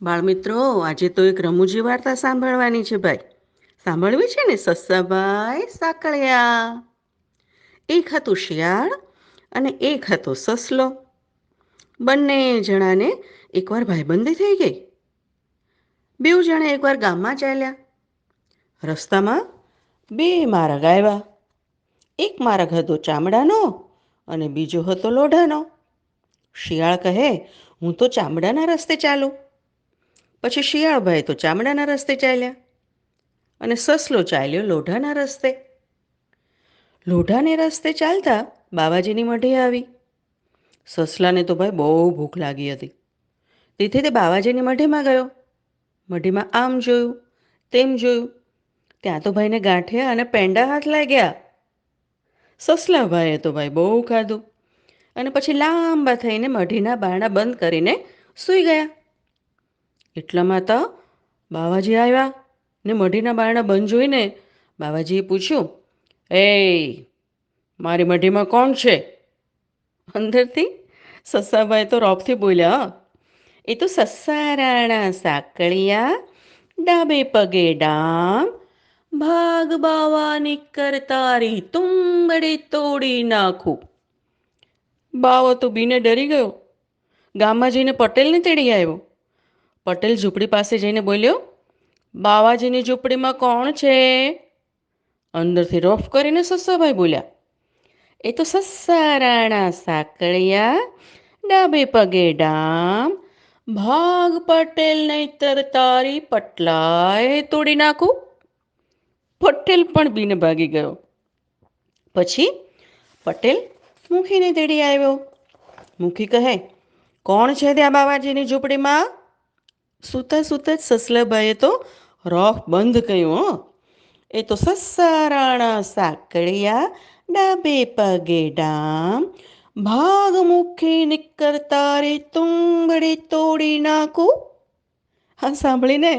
બાળમિત્રો, આજે તો એક રમૂજી વાર્તા સાંભળવાની છે ભાઈ. સાંભળવી છે ને? સસ્સાભાઈ સાંકળિયા. એક હતું શિયાળ અને એક હતો સસલો. બંને જણાને એકવાર ભાઈબંધી થઈ ગઈ. બેઉ જણા એકવાર ગામમાં ચાલ્યા. રસ્તામાં બે માર્ગ આવ્યા. એક માર્ગ હતો ચામડાનો અને બીજો હતો લોઢાનો. શિયાળ કહે, હું તો ચામડાના રસ્તે ચાલું. પછી શિયાળભાઈ તો ચામડાના રસ્તે ચાલ્યા અને સસલો ચાલ્યો લોઢાના રસ્તે. લોઢાને રસ્તે ચાલતા બાવાજીની મઢે આવી. સસલાને તો ભાઈ બહુ ભૂખ લાગી હતી. તેથી તે બાવાજીની મઢેમાં ગયો. મઢીમાં આમ જોયું, તેમ જોયું. ત્યાં તો ભાઈને ગાંઠિયા અને પેંડા હાથ લાગ્યા. સસલાભાઈએ તો ભાઈ બહુ ખાધું અને પછી લાંબા થઈને મઢીના બારણા બંધ કરીને સૂઈ ગયા. એટલામાં તો બાવાજી આવ્યા ને મઢીના બારણા બંધ જોઈને બાવાજીએ પૂછ્યું, એ મારી મઢીમાં કોણ છે? અંદરથી સસાભાઈ તો રોબથી બોલ્યા, એ તો સસ્સા રાણા સાંકળિયા, ડાબે પગે ડામ, ભાગ બાવાની કરતારી તુંબડી તોડી નાખું. બાવો તો બીને ડરી ગયો. ગામમાં જઈને પટેલને તેડી આવ્યો. પટેલ ઝૂંપડી પાસે જઈને બોલ્યો, બાવાજીની ઝૂંપડીમાં કોણ છે? અંદરથી રફ કરીને સસ્સાભાઈ બોલ્યા, એ તો સસ્સા રાણા સાંકળિયા, ડાબે પગે ડામ, ભાગ પટેલ નહીતર તારી પટલાય તોડી નાખું. પટેલ પણ બીને ભાગી ગયો. પછી પટેલ મુખીને તેડી આવ્યો. મુખી કહે, કોણ છે ત્યાં બાવાજીની ઝૂંપડીમાં? સૂતા સૂતા જ સસલાભાઈએ તો રોફ બંધ કર્યું. એ તો સસ્સા રાણા સાંકળિયા, ડાબે પગે ડામ, ભાગ મુખી નિકર તારી તુંબડી તોડી નાખું. આ સાંભળીને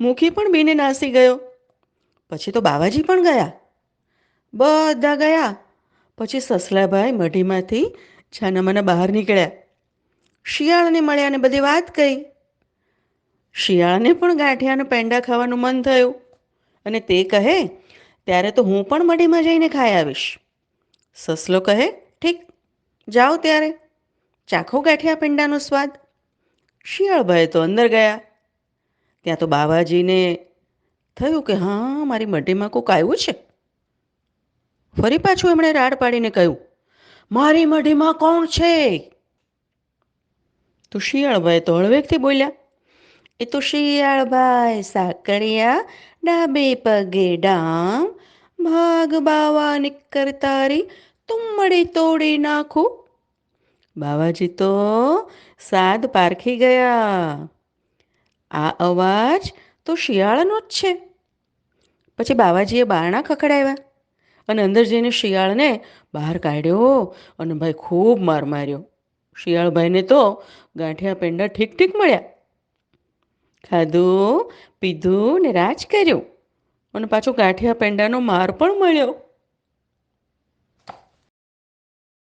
મુખી પણ બીને નાસી ગયો. પછી તો બાવાજી પણ ગયા. બધા ગયા. પછી સસલાભાઈ મઢીમાંથી છાનામાના બહાર નીકળ્યા. શિયાળને મળ્યા ને બધી વાત કહી. શિયાળને પણ ગાંઠિયા અને પેંડા ખાવાનું મન થયું અને તે કહે, ત્યારે તો હું પણ મઢીમાં જઈને ખાઈ આવીશ. સસલો કહે, ઠીક, જાઓ ત્યારે, ચાખો ગાંઠિયા પેંડાનો સ્વાદ. શિયાળભાઈ તો અંદર ગયા. ત્યાં તો બાવાજીને થયું કે હા, મારી મઢીમાં કોક આવ્યું છે. ફરી પાછું એમણે રાડ પાડીને કહ્યું, મારી મઢીમાં કોણ છે? તો શિયાળભાઈ તો હળવેકથી બોલ્યા, એ તો શિયાળભાઈ સાંકળિયા, ડાબે પગે ડામ, ભાગ બાવા નિકર તારી તુંબડી તોડી નાખું. બાવાજી તો સાદ પારખી ગયા. આ અવાજ તો શિયાળનો જ છે. પછી બાવાજીએ બારણા ખખડાવ્યા અને અંદર જઈને શિયાળને બહાર કાઢ્યો અને ભાઈ ખૂબ માર માર્યો. શિયાળભાઈને તો ગાંઠિયા પેંડા ઠીક ઠીક મળ્યા. ખાધું, પીધું ને રાજ કર્યું અને પાછું ગાંઠિયા પેંડાનો માર પણ મળ્યો.